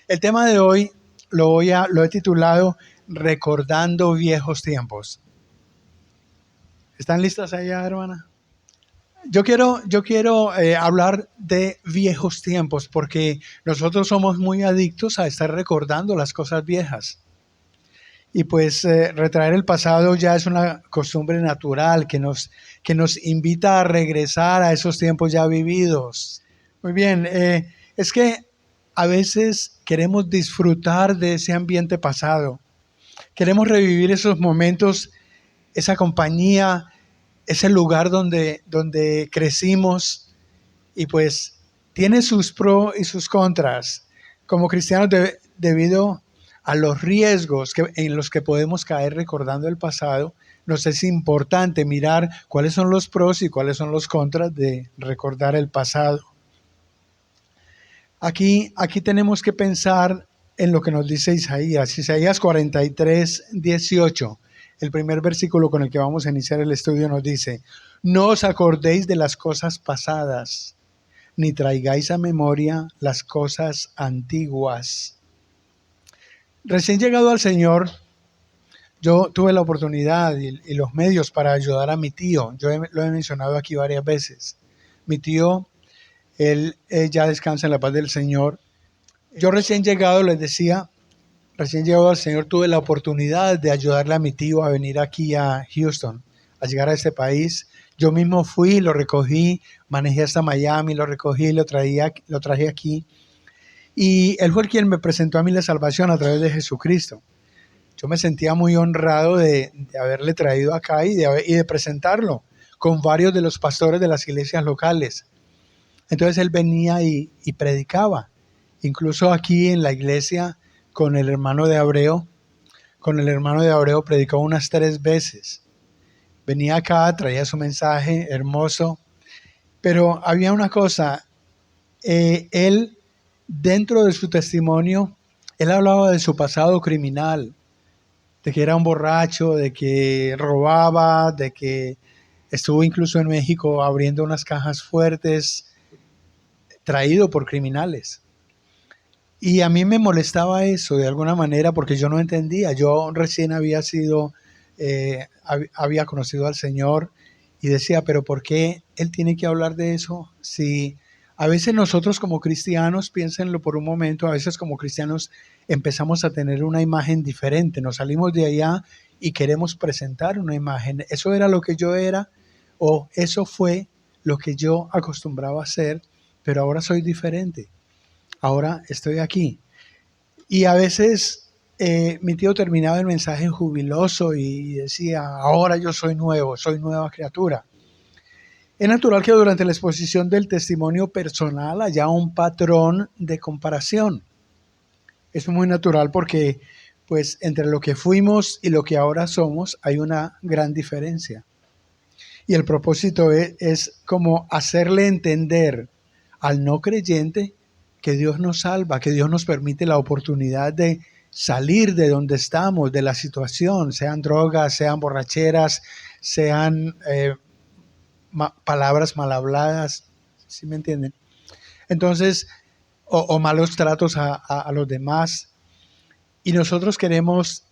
El tema de hoy lo he titulado Recordando viejos tiempos. ¿Están listas allá, hermana? Yo quiero hablar de viejos tiempos porque nosotros somos muy adictos a estar recordando las cosas viejas. Y pues retraer el pasado ya es una costumbre natural que nos invita a regresar a esos tiempos ya vividos. Muy bien, es que a veces queremos disfrutar de ese ambiente pasado. Queremos revivir esos momentos, esa compañía, ese lugar donde crecimos y pues tiene sus pros y sus contras. Como cristianos, debido a los riesgos en los que podemos caer recordando el pasado, nos es importante mirar cuáles son los pros y cuáles son los contras de recordar el pasado. Aquí tenemos que pensar en lo que nos dice Isaías. Isaías 43:18. El primer versículo con el que vamos a iniciar el estudio nos dice: no os acordéis de las cosas pasadas, ni traigáis a memoria las cosas antiguas. Recién llegado al Señor, yo tuve la oportunidad y los medios para ayudar a mi tío. Lo he mencionado aquí varias veces. Mi tío, él ya descansa en la paz del Señor. Yo recién llegado, les decía, recién llegado al Señor, tuve la oportunidad de ayudarle a mi tío a venir aquí a Houston, a llegar a este país. Yo mismo fui, lo recogí, manejé hasta Miami, lo recogí, lo traje aquí. Y él fue el quien me presentó a mí la salvación a través de Jesucristo. Yo me sentía muy honrado de haberle traído acá y de presentarlo con varios de los pastores de las iglesias locales. Entonces él venía y predicaba. Incluso aquí en la iglesia con el hermano de Abreu predicó unas 3 veces. Venía acá, traía su mensaje hermoso, pero había una cosa, él dentro de su testimonio, él hablaba de su pasado criminal, de que era un borracho, de que robaba, de que estuvo incluso en México abriendo unas cajas fuertes, traído por criminales. Y a mí me molestaba eso de alguna manera porque yo no entendía. Yo recién había conocido al Señor y decía, pero ¿por qué Él tiene que hablar de eso? Si a veces nosotros como cristianos, piénsenlo por un momento, a veces como cristianos empezamos a tener una imagen diferente. Nos salimos de allá y queremos presentar una imagen. Eso era lo que yo era o eso fue lo que yo acostumbraba a hacer, pero ahora soy diferente. Ahora estoy aquí. Y a veces mi tío terminaba el mensaje jubiloso y decía, ahora yo soy nuevo, soy nueva criatura. Es natural que durante la exposición del testimonio personal haya un patrón de comparación. Es muy natural porque pues entre lo que fuimos y lo que ahora somos hay una gran diferencia. Y el propósito es como hacerle entender al no creyente que Dios nos salva, que Dios nos permite la oportunidad de salir de donde estamos, de la situación, sean drogas, sean borracheras, sean palabras mal habladas, ¿sí me entienden? Entonces, o malos tratos a los demás. Y nosotros queremos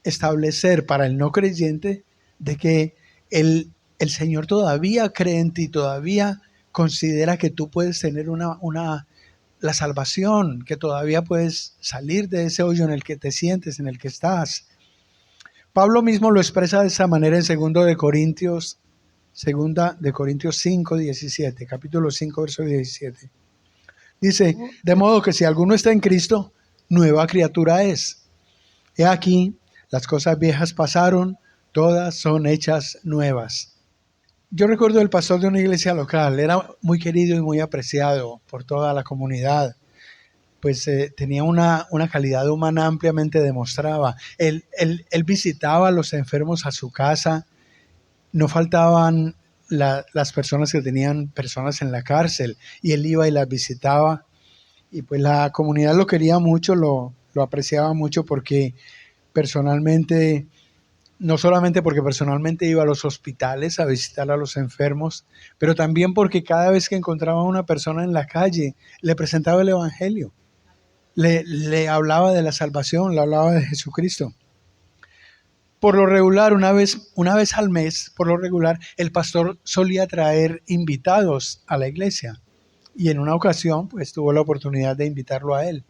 establecer para el no creyente de que el Señor todavía cree en ti, todavía considera que tú puedes tener la salvación, que todavía puedes salir de ese hoyo en el que te sientes, en el que estás. Pablo mismo lo expresa de esa manera en 2 de Corintios 5:17, capítulo 5, verso 17. Dice, de modo que si alguno está en Cristo, nueva criatura es. He aquí, las cosas viejas pasaron, todas son hechas nuevas. Yo recuerdo el pastor de una iglesia local, era muy querido y muy apreciado por toda la comunidad. Pues tenía una calidad humana ampliamente demostrada. Él visitaba a los enfermos a su casa, no faltaban las personas que tenían personas en la cárcel y él iba y las visitaba. Y pues la comunidad lo quería mucho, lo apreciaba mucho porque personalmente, no solamente porque personalmente iba a los hospitales a visitar a los enfermos, pero también porque cada vez que encontraba a una persona en la calle, le presentaba el Evangelio. le hablaba de la salvación, le hablaba de Jesucristo. Por lo regular, una vez al mes, por lo regular, el pastor solía traer invitados a la iglesia. Y en una ocasión, pues tuvo la oportunidad de invitarlo a él.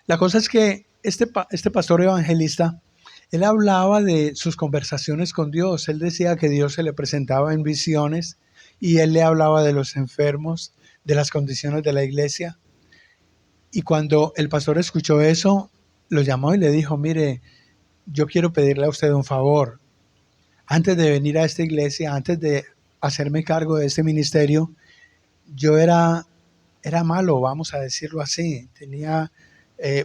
La cosa es que este pastor evangelista, él hablaba de sus conversaciones con Dios. Él decía que Dios se le presentaba en visiones y él le hablaba de los enfermos, de las condiciones de la iglesia. Y cuando el pastor escuchó eso, lo llamó y le dijo, mire, yo quiero pedirle a usted un favor. Antes de venir a esta iglesia, antes de hacerme cargo de este ministerio, yo era malo, vamos a decirlo así. Tenía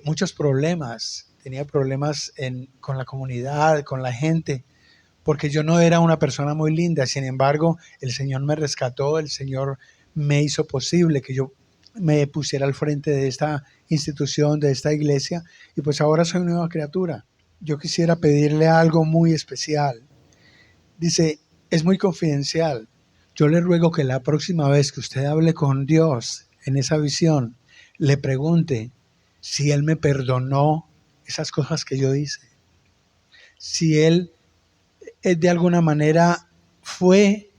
muchos problemas. Tenía problemas con la comunidad, con la gente, porque yo no era una persona muy linda. Sin embargo, el Señor me rescató, el Señor me hizo posible que yo me pusiera al frente de esta institución, de esta iglesia, y pues ahora soy una nueva criatura. Yo quisiera pedirle algo muy especial. Dice, es muy confidencial. Yo le ruego que la próxima vez que usted hable con Dios en esa visión, le pregunte si Él me perdonó esas cosas que yo hice. Si Él de alguna manera fue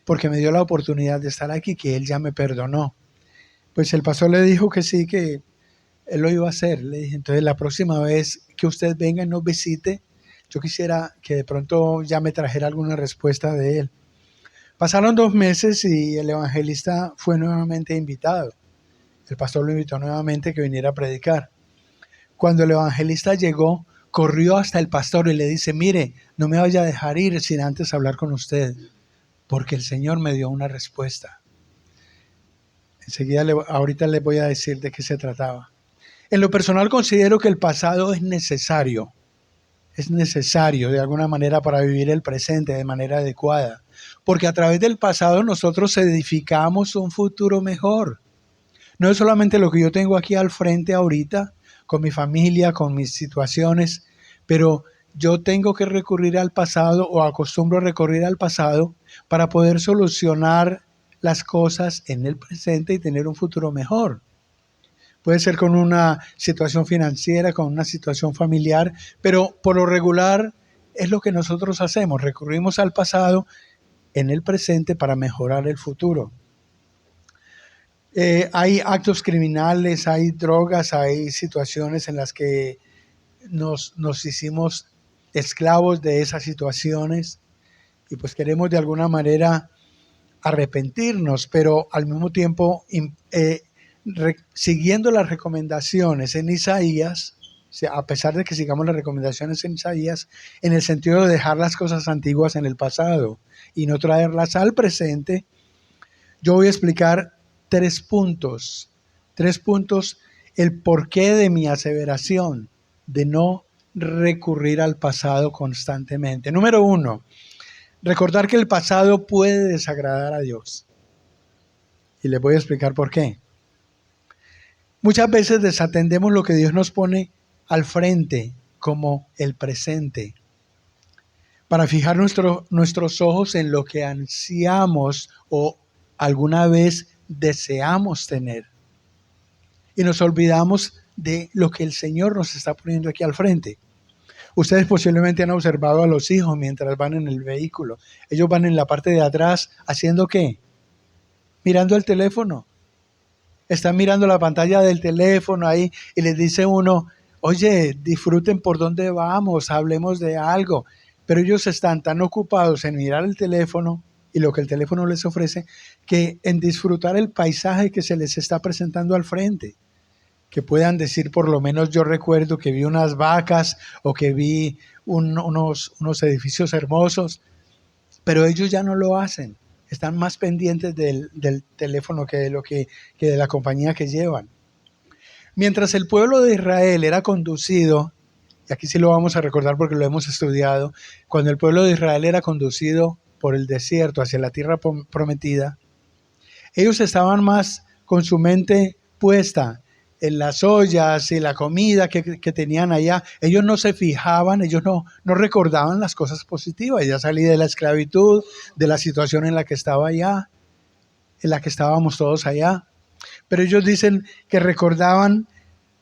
porque me dio la oportunidad de estar aquí, que Él ya me perdonó. Pues el pastor le dijo que sí, que Él lo iba a hacer. Le dije, entonces la próxima vez que usted venga y nos visite, yo quisiera que de pronto ya me trajera alguna respuesta de Él. Pasaron 2 meses y el evangelista fue nuevamente invitado. El pastor lo invitó nuevamente que viniera a predicar. Cuando el evangelista llegó, corrió hasta el pastor y le dice, mire, no me vaya a dejar ir sin antes hablar con usted, porque el Señor me dio una respuesta. Enseguida, ahorita les voy a decir de qué se trataba. En lo personal considero que el pasado es necesario de alguna manera para vivir el presente de manera adecuada, porque a través del pasado nosotros edificamos un futuro mejor. No es solamente lo que yo tengo aquí al frente ahorita, con mi familia, con mis situaciones, pero yo tengo que recurrir al pasado o acostumbro a recurrir al pasado para poder solucionar las cosas en el presente y tener un futuro mejor. Puede ser con una situación financiera, con una situación familiar, pero por lo regular es lo que nosotros hacemos. Recurrimos al pasado en el presente para mejorar el futuro. Hay actos criminales, hay drogas, hay situaciones en las que nos hicimos esclavos de esas situaciones y pues queremos de alguna manera arrepentirnos, pero al mismo tiempo siguiendo las recomendaciones en Isaías, o sea, a pesar de que sigamos las recomendaciones en Isaías, en el sentido de dejar las cosas antiguas en el pasado y no traerlas al presente, yo voy a explicar 3 puntos, el porqué de mi aseveración de no recurrir al pasado constantemente. Número 1, recordar que el pasado puede desagradar a Dios. Y les voy a explicar por qué. Muchas veces desatendemos lo que Dios nos pone al frente como el presente, para fijar nuestros ojos en lo que ansiamos o alguna vez deseamos tener. Y nos olvidamos de lo que el Señor nos está poniendo aquí al frente. Ustedes posiblemente han observado a los hijos mientras van en el vehículo. Ellos van en la parte de atrás, ¿haciendo qué? Mirando el teléfono. Están mirando la pantalla del teléfono ahí y les dice uno, oye, disfruten por dónde vamos, hablemos de algo. Pero ellos están tan ocupados en mirar el teléfono y lo que el teléfono les ofrece, que en disfrutar el paisaje que se les está presentando al frente. Que puedan decir, por lo menos yo recuerdo que vi unas vacas o que vi unos edificios hermosos, pero ellos ya no lo hacen. Están más pendientes del teléfono que de la compañía que llevan. Mientras el pueblo de Israel era conducido, y aquí sí lo vamos a recordar porque lo hemos estudiado, cuando el pueblo de Israel era conducido por el desierto hacia la tierra prometida, ellos estaban más con su mente puesta en las ollas y la comida que tenían allá. Ellos no se fijaban, ellos no recordaban las cosas positivas. Ya salí de la esclavitud, de la situación en la que estaba allá, en la que estábamos todos allá. Pero ellos dicen que recordaban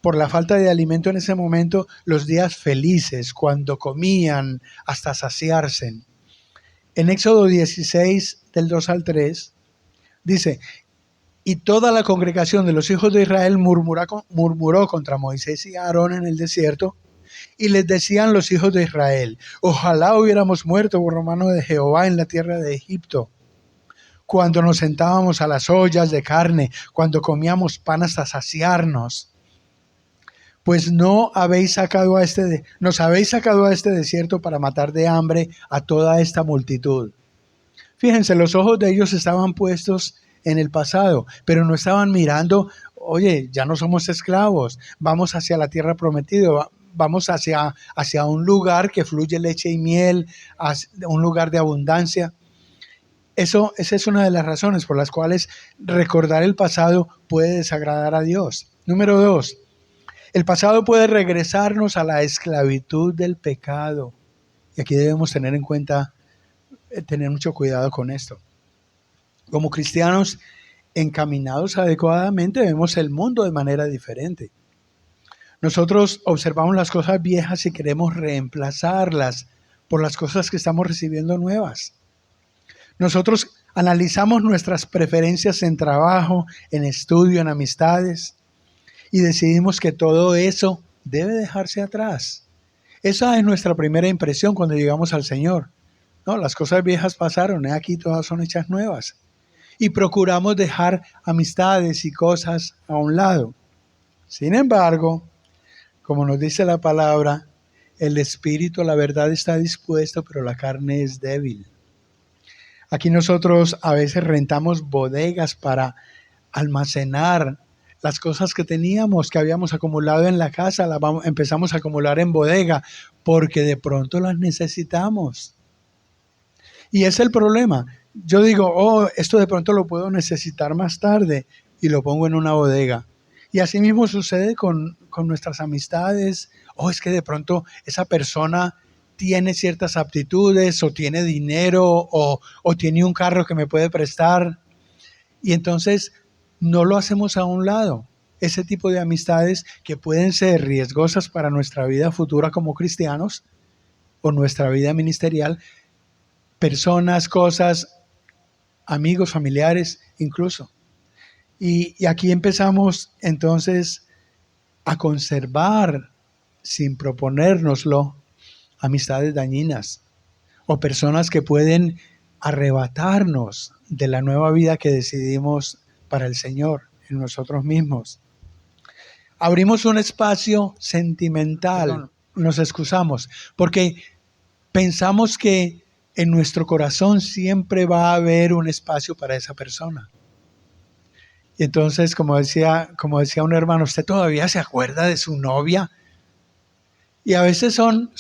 por la falta de alimento en ese momento los días felices, cuando comían hasta saciarse. En Éxodo 16, del 2 al 3, dice: y toda la congregación de los hijos de Israel murmuró contra Moisés y Aarón en el desierto, y les decían los hijos de Israel: ojalá hubiéramos muerto por mano de Jehová en la tierra de Egipto, cuando nos sentábamos a las ollas de carne, cuando comíamos pan hasta saciarnos. Pues nos habéis sacado a este desierto para matar de hambre a toda esta multitud. Fíjense, los ojos de ellos estaban puestos en el pasado, pero no estaban mirando: oye, ya no somos esclavos, vamos hacia la tierra prometida, vamos hacia un lugar que fluye leche y miel, un lugar de abundancia. Esa es una de las razones por las cuales recordar el pasado puede desagradar a Dios. Número 2, el pasado puede regresarnos a la esclavitud del pecado. Y aquí debemos tener en cuenta, tener mucho cuidado con esto. Como cristianos encaminados adecuadamente, vemos el mundo de manera diferente. Nosotros observamos las cosas viejas y queremos reemplazarlas por las cosas que estamos recibiendo nuevas. Nosotros analizamos nuestras preferencias en trabajo, en estudio, en amistades, y decidimos que todo eso debe dejarse atrás. Esa es nuestra primera impresión cuando llegamos al Señor. No, las cosas viejas pasaron, aquí todas son hechas nuevas. Y procuramos dejar amistades y cosas a un lado. Sin embargo, como nos dice la palabra, el espíritu, la verdad está dispuesto, pero la carne es débil. Aquí nosotros a veces rentamos bodegas para almacenar las cosas que teníamos, que habíamos acumulado en la casa, empezamos a acumular en bodega, porque de pronto las necesitamos. Y es el problema. Yo digo, esto de pronto lo puedo necesitar más tarde, y lo pongo en una bodega. Y así mismo sucede con nuestras amistades. Es que de pronto esa persona tiene ciertas aptitudes, o tiene dinero, o tiene un carro que me puede prestar. Y entonces no lo hacemos a un lado. Ese tipo de amistades que pueden ser riesgosas para nuestra vida futura como cristianos, o nuestra vida ministerial, personas, cosas, amigos, familiares, incluso. Y aquí empezamos entonces a conservar, sin proponérnoslo, amistades dañinas o personas que pueden arrebatarnos de la nueva vida que decidimos para el Señor en nosotros mismos. Abrimos un espacio sentimental, nos excusamos, porque pensamos que en nuestro corazón siempre va a haber un espacio para esa persona. Y entonces, como decía un hermano, ¿usted todavía se acuerda de su novia? Y a veces son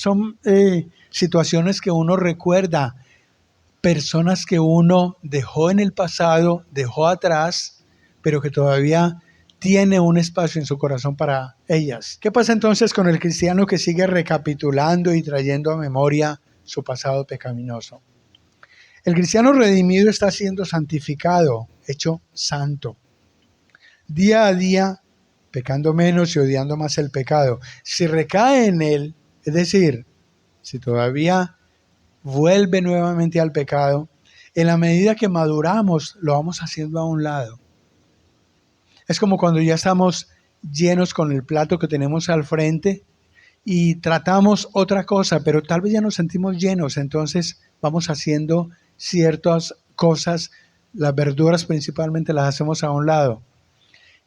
situaciones que uno recuerda, personas que uno dejó en el pasado, dejó atrás, pero que todavía tiene un espacio en su corazón para ellas. ¿Qué pasa entonces con el cristiano que sigue recapitulando y trayendo a memoria su pasado pecaminoso? El cristiano redimido está siendo santificado, hecho santo. Día a día, pecando menos y odiando más el pecado. Si recae en él, es decir, si todavía vuelve nuevamente al pecado, en la medida que maduramos, lo vamos haciendo a un lado. Es como cuando ya estamos llenos con el plato que tenemos al frente y tratamos otra cosa, pero tal vez ya nos sentimos llenos, entonces vamos haciendo ciertas cosas, las verduras principalmente las hacemos a un lado.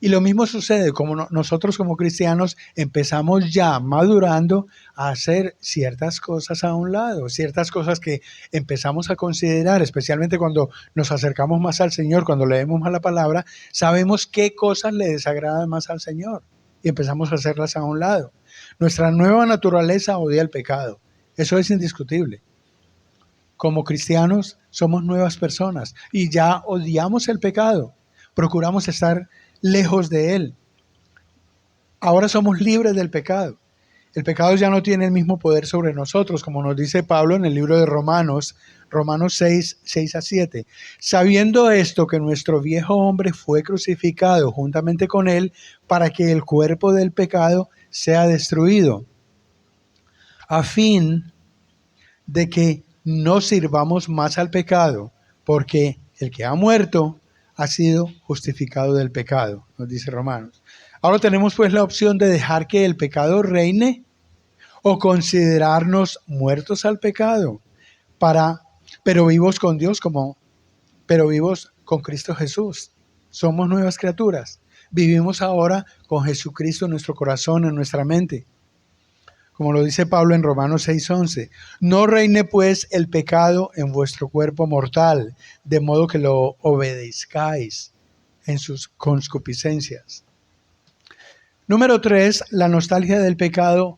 Y lo mismo sucede, como nosotros como cristianos empezamos ya madurando a hacer ciertas cosas a un lado, ciertas cosas que empezamos a considerar, especialmente cuando nos acercamos más al Señor, cuando leemos más la palabra, sabemos qué cosas le desagradan más al Señor y empezamos a hacerlas a un lado. Nuestra nueva naturaleza odia el pecado, eso es indiscutible. Como cristianos somos nuevas personas y ya odiamos el pecado, procuramos estar lejos de él. Ahora somos libres del pecado. El pecado ya no tiene el mismo poder sobre nosotros, como nos dice Pablo en el libro de Romanos, Romanos 6, 6 a 7. Sabiendo esto, que nuestro viejo hombre fue crucificado juntamente con él, para que el cuerpo del pecado sea destruido, a fin de que no sirvamos más al pecado, porque el que ha muerto ha sido justificado del pecado, nos dice Romanos. Ahora tenemos pues la opción de dejar que el pecado reine o considerarnos muertos al pecado, pero vivos con Dios, pero vivos con Cristo Jesús. Somos nuevas criaturas. Vivimos ahora con Jesucristo en nuestro corazón, en nuestra mente. Como lo dice Pablo en Romanos 6:11. No reine pues el pecado en vuestro cuerpo mortal, de modo que lo obedezcáis en sus concupiscencias. Número 3, la nostalgia del pecado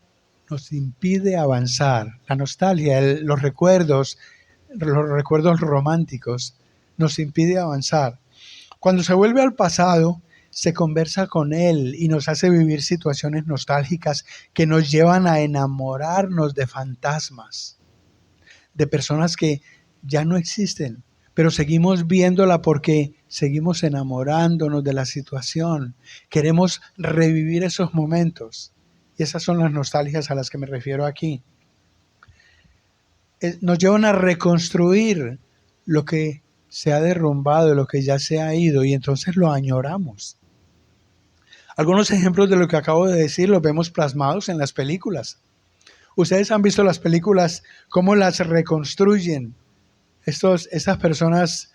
nos impide avanzar. La nostalgia, los recuerdos románticos, nos impide avanzar. Cuando se vuelve al pasado, se conversa con él y nos hace vivir situaciones nostálgicas que nos llevan a enamorarnos de fantasmas, de personas que ya no existen, pero seguimos viéndola porque seguimos enamorándonos de la situación. Queremos revivir esos momentos. Y esas son las nostalgias a las que me refiero aquí. Nos llevan a reconstruir lo que se ha derrumbado, lo que ya se ha ido, y entonces lo añoramos. Algunos ejemplos de lo que acabo de decir los vemos plasmados en las películas. Ustedes han visto las películas, cómo las reconstruyen. Estas personas,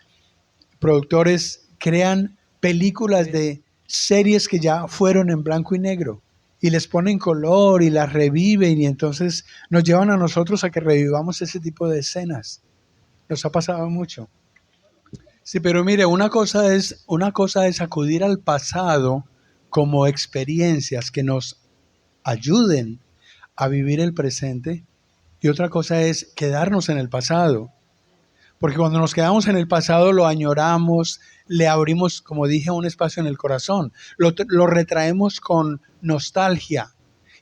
productores, crean películas de series que ya fueron en blanco y negro y les ponen color y las reviven, y entonces nos llevan a nosotros a que revivamos ese tipo de escenas. Nos ha pasado mucho. Sí, pero mire, una cosa es acudir al pasado como experiencias que nos ayuden a vivir el presente, y otra cosa es quedarnos en el pasado. Porque cuando nos quedamos en el pasado lo añoramos, le abrimos, como dije, un espacio en el corazón, lo retraemos con nostalgia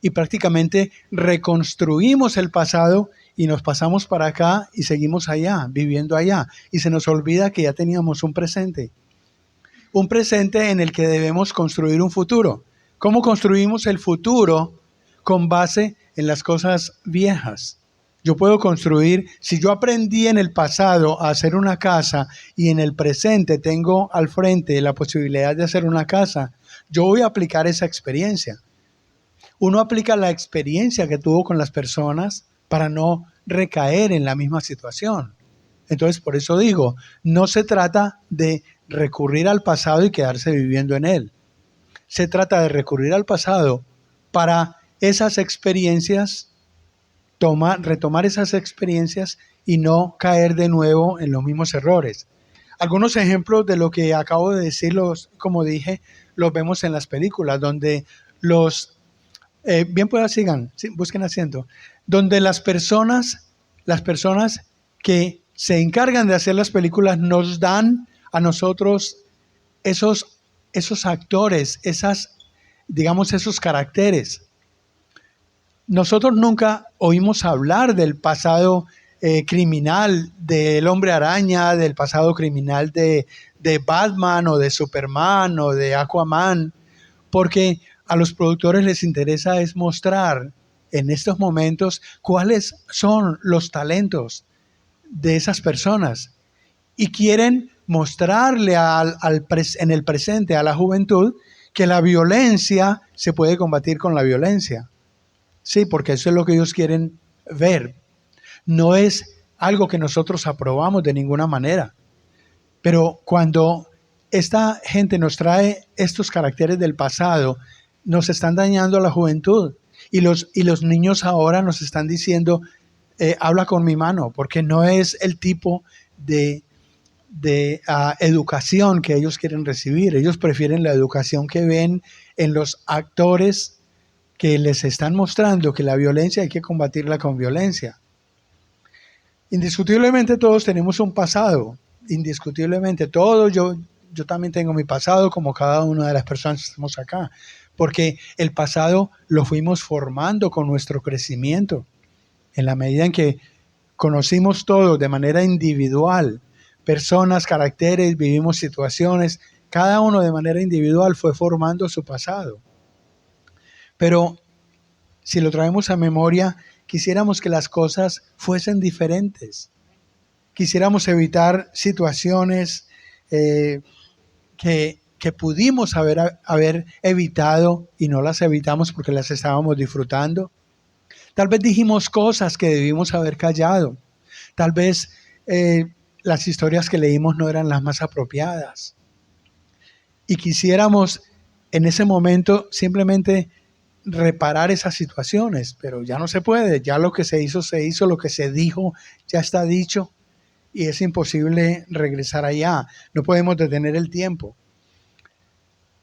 y prácticamente reconstruimos el pasado y nos pasamos para acá y seguimos allá, viviendo allá. Y se nos olvida que ya teníamos un presente en el que debemos construir un futuro. ¿Cómo construimos el futuro? Con base en las cosas viejas. Yo puedo construir, si yo aprendí en el pasado a hacer una casa y en el presente tengo al frente la posibilidad de hacer una casa, yo voy a aplicar esa experiencia. Uno aplica la experiencia que tuvo con las personas para no recaer en la misma situación. Entonces, por eso digo, no se trata de recurrir al pasado y quedarse viviendo en él. Se trata de recurrir al pasado para esas experiencias, retomar esas experiencias y no caer de nuevo en los mismos errores. Algunos ejemplos de lo que acabo de decir, como dije, los vemos en las películas, donde bien pueda sigan, sí, busquen asiento, donde las personas que se encargan de hacer las películas nos dan a nosotros esos actores, esos caracteres. Nosotros nunca oímos hablar del pasado criminal del Hombre Araña, del pasado criminal de Batman o de Superman o de Aquaman, porque a los productores les interesa es mostrar en estos momentos cuáles son los talentos de esas personas y quieren mostrarle en el presente a la juventud que la violencia se puede combatir con la violencia. Sí, porque eso es lo que ellos quieren ver. No es algo que nosotros aprobamos de ninguna manera. Pero cuando esta gente nos trae estos caracteres del pasado, nos están dañando a la juventud. Y los niños ahora nos están diciendo, habla con mi mano, porque no es el tipo de educación que ellos quieren recibir. Ellos prefieren la educación que ven en los actores que les están mostrando que la violencia hay que combatirla con violencia. Indiscutiblemente todos tenemos un pasado, indiscutiblemente todos, yo también tengo mi pasado como cada una de las personas que estamos acá, porque el pasado lo fuimos formando con nuestro crecimiento. En la medida en que conocimos todo de manera individual, personas, caracteres, vivimos situaciones, cada uno de manera individual fue formando su pasado. Pero si lo traemos a memoria, quisiéramos que las cosas fuesen diferentes. Quisiéramos evitar situaciones que pudimos haber evitado y no las evitamos porque las estábamos disfrutando. Tal vez dijimos cosas que debimos haber callado. Tal vez las historias que leímos no eran las más apropiadas. Y quisiéramos en ese momento simplemente reparar esas situaciones, pero ya no se puede. Ya lo que se hizo, lo que se dijo ya está dicho y es imposible regresar allá. No podemos detener el tiempo.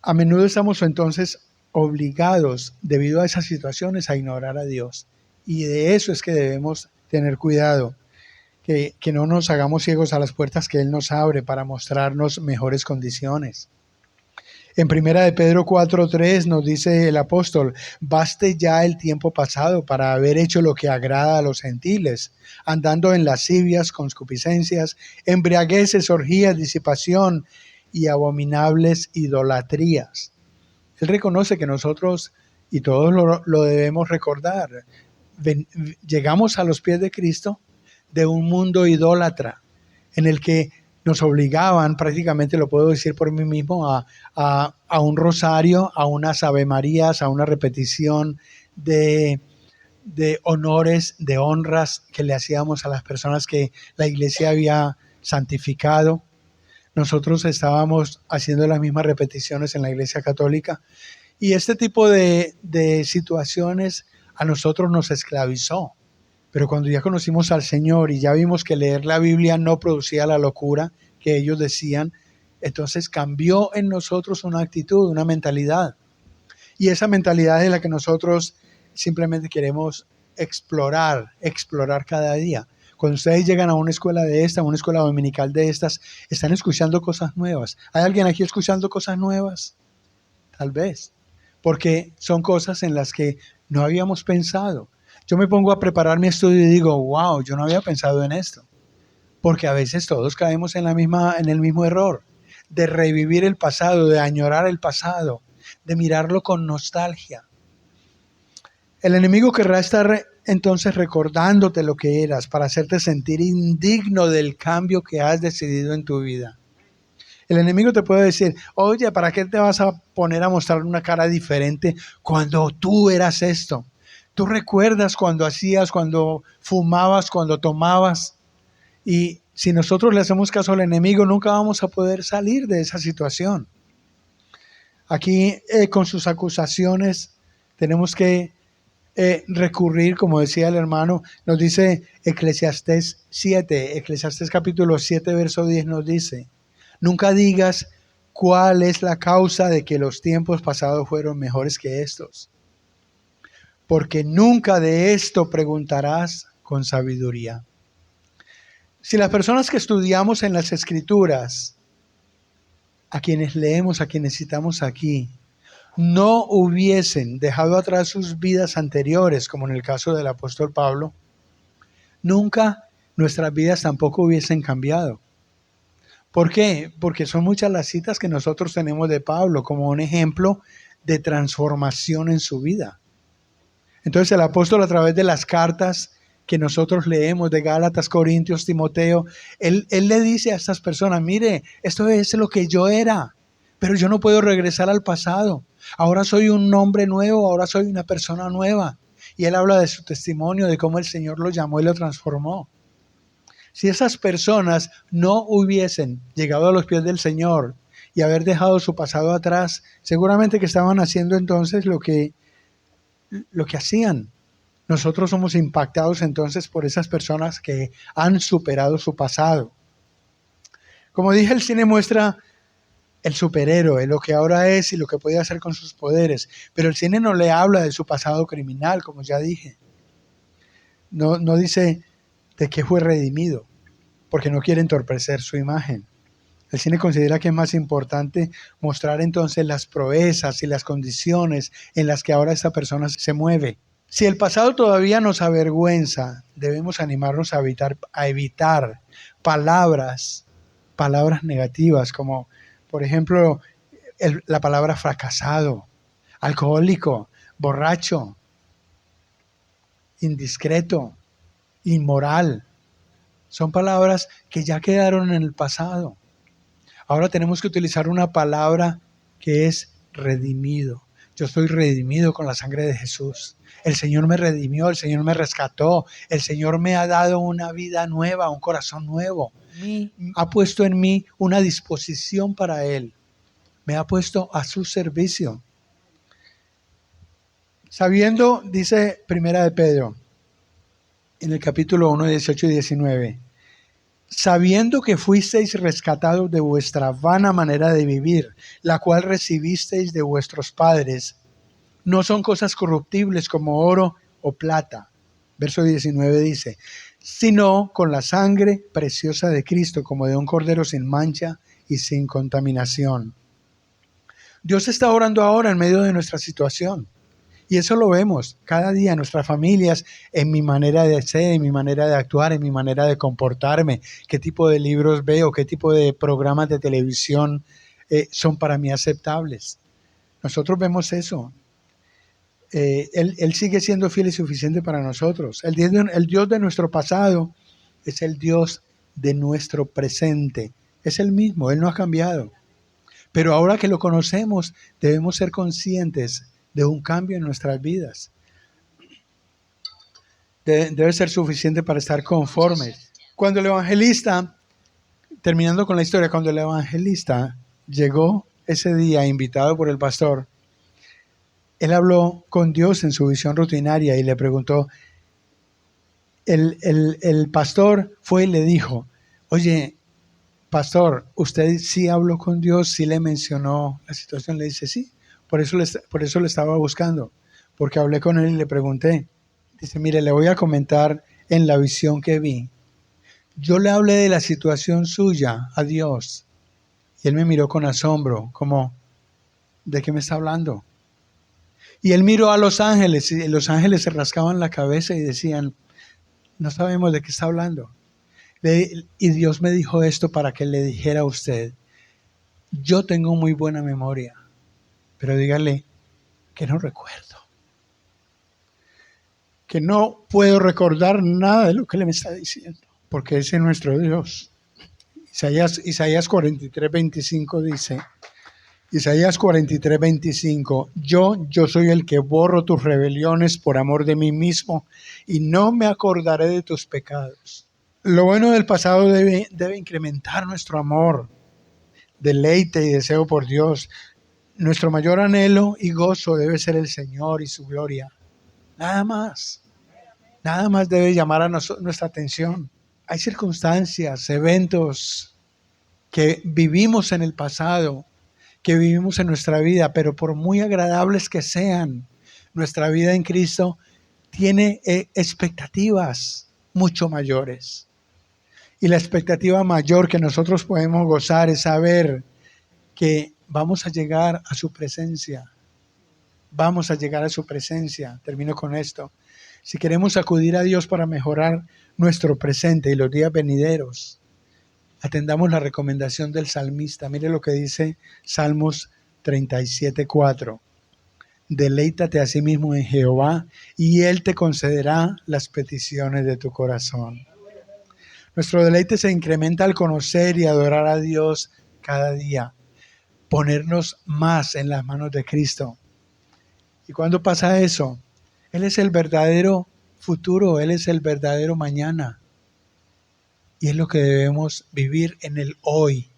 A menudo estamos entonces obligados, debido a esas situaciones, a ignorar a Dios. Y de eso es que debemos tener cuidado, que no nos hagamos ciegos a las puertas que Él nos abre para mostrarnos mejores condiciones. En primera de Pedro 4:3 nos dice el apóstol: baste ya el tiempo pasado para haber hecho lo que agrada a los gentiles, andando en lascivias, concupiscencias, embriagueces, orgías, disipación y abominables idolatrías. Él reconoce que nosotros, y todos lo debemos recordar, llegamos a los pies de Cristo de un mundo idólatra en el que nos obligaban, prácticamente lo puedo decir por mí mismo, a un rosario, a unas avemarías, a una repetición de honores, de honras que le hacíamos a las personas que la iglesia había santificado. Nosotros estábamos haciendo las mismas repeticiones en la iglesia católica y este tipo de situaciones a nosotros nos esclavizó. Pero cuando ya conocimos al Señor y ya vimos que leer la Biblia no producía la locura que ellos decían, entonces cambió en nosotros una actitud, una mentalidad. Y esa mentalidad es la que nosotros simplemente queremos explorar cada día. Cuando ustedes llegan a una escuela de esta, a una escuela dominical de estas, están escuchando cosas nuevas. ¿Hay alguien aquí escuchando cosas nuevas? Tal vez. Porque son cosas en las que no habíamos pensado. Yo me pongo a preparar mi estudio y digo, wow, yo no había pensado en esto. Porque a veces todos caemos en el mismo error de revivir el pasado, de añorar el pasado, de mirarlo con nostalgia. El enemigo querrá estar entonces recordándote lo que eras para hacerte sentir indigno del cambio que has decidido en tu vida. El enemigo te puede decir, oye, ¿para qué te vas a poner a mostrar una cara diferente cuando tú eras esto? Tú recuerdas cuando hacías, cuando fumabas, cuando tomabas. Y si nosotros le hacemos caso al enemigo, nunca vamos a poder salir de esa situación. Aquí con sus acusaciones tenemos que recurrir, como decía el hermano, nos dice Eclesiastés 7, Eclesiastés capítulo 7, verso 10 nos dice, nunca digas cuál es la causa de que los tiempos pasados fueron mejores que estos, porque nunca de esto preguntarás con sabiduría. Si las personas que estudiamos en las Escrituras, a quienes leemos, a quienes citamos aquí, no hubiesen dejado atrás sus vidas anteriores, como en el caso del apóstol Pablo, nunca nuestras vidas tampoco hubiesen cambiado. ¿Por qué? Porque son muchas las citas que nosotros tenemos de Pablo como un ejemplo de transformación en su vida. Entonces el apóstol, a través de las cartas que nosotros leemos de Gálatas, Corintios, Timoteo, él le dice a estas personas, mire, esto es lo que yo era, pero yo no puedo regresar al pasado. Ahora soy un hombre nuevo, ahora soy una persona nueva. Y él habla de su testimonio, de cómo el Señor lo llamó y lo transformó. Si esas personas no hubiesen llegado a los pies del Señor y haber dejado su pasado atrás, seguramente que estaban haciendo entonces lo que hacían. Nosotros somos impactados entonces por esas personas que han superado su pasado. Como dije, el cine muestra el superhéroe, lo que ahora es y lo que puede hacer con sus poderes, pero el cine no le habla de su pasado criminal, como ya dije. No dice de qué fue redimido, porque no quiere entorpecer su imagen. El cine considera que es más importante mostrar entonces las proezas y las condiciones en las que ahora esta persona se mueve. Si el pasado todavía nos avergüenza, debemos animarnos a evitar palabras negativas, como por ejemplo la palabra fracasado, alcohólico, borracho, indiscreto, inmoral. Son palabras que ya quedaron en el pasado. Ahora tenemos que utilizar una palabra que es redimido. Yo estoy redimido con la sangre de Jesús. El Señor me redimió, el Señor me rescató, el Señor me ha dado una vida nueva, un corazón nuevo. Ha puesto en mí una disposición para Él. Me ha puesto a su servicio. Sabiendo, dice Primera de Pedro, en el capítulo 1, 18 y 19, sabiendo que fuisteis rescatados de vuestra vana manera de vivir, la cual recibisteis de vuestros padres, no son cosas corruptibles como oro o plata. Verso 19 dice, sino con la sangre preciosa de Cristo, como de un cordero sin mancha y sin contaminación. Dios está obrando ahora en medio de nuestra situación. Y eso lo vemos cada día en nuestras familias, en mi manera de ser, en mi manera de actuar, en mi manera de comportarme, qué tipo de libros veo, qué tipo de programas de televisión son para mí aceptables. Nosotros vemos eso. Él sigue siendo fiel y suficiente para nosotros. El Dios de nuestro pasado es el Dios de nuestro presente. Es el mismo, Él no ha cambiado. Pero ahora que lo conocemos, debemos ser conscientes de un cambio en nuestras vidas. Debe ser suficiente para estar conformes. Cuando el evangelista, terminando con la historia, cuando el evangelista llegó ese día invitado por el pastor, él habló con Dios en su visión rutinaria y le preguntó, el pastor fue y le dijo, oye, pastor, ¿usted sí habló con Dios? ¿Sí le mencionó la situación? Le dice, sí, por eso le estaba buscando, porque hablé con él y le pregunté. Dice, mire, le voy a comentar en la visión que vi. Yo le hablé de la situación suya a Dios y él me miró con asombro, como, ¿de qué me está hablando? Y él miró a los ángeles y los ángeles se rascaban la cabeza y decían, no sabemos de qué está hablando. Y Dios me dijo esto para que le dijera a usted, yo tengo muy buena memoria, pero dígale que no recuerdo, que no puedo recordar nada de lo que él me está diciendo, porque ese es nuestro Dios. Isaías 43:25 dice, Isaías 43:25, yo soy el que borro tus rebeliones por amor de mí mismo y no me acordaré de tus pecados. Lo bueno del pasado debe incrementar nuestro amor, deleite y deseo por Dios. Nuestro mayor anhelo y gozo debe ser el Señor y su gloria. Nada más. Nada más debe llamar a nuestra atención. Hay circunstancias, eventos que vivimos en el pasado, que vivimos en nuestra vida, pero por muy agradables que sean, nuestra vida en Cristo tiene expectativas mucho mayores. Y la expectativa mayor que nosotros podemos gozar es saber que vamos a llegar a su presencia. Vamos a llegar a su presencia. Termino con esto. Si queremos acudir a Dios para mejorar nuestro presente y los días venideros, atendamos la recomendación del salmista. Mire lo que dice Salmos 37:4. Deleítate a sí mismo en Jehová y Él te concederá las peticiones de tu corazón. Nuestro deleite se incrementa al conocer y adorar a Dios cada día. Ponernos más en las manos de Cristo. ¿Y cuando pasa eso? Él es el verdadero futuro, Él es el verdadero mañana. Y es lo que debemos vivir en el hoy.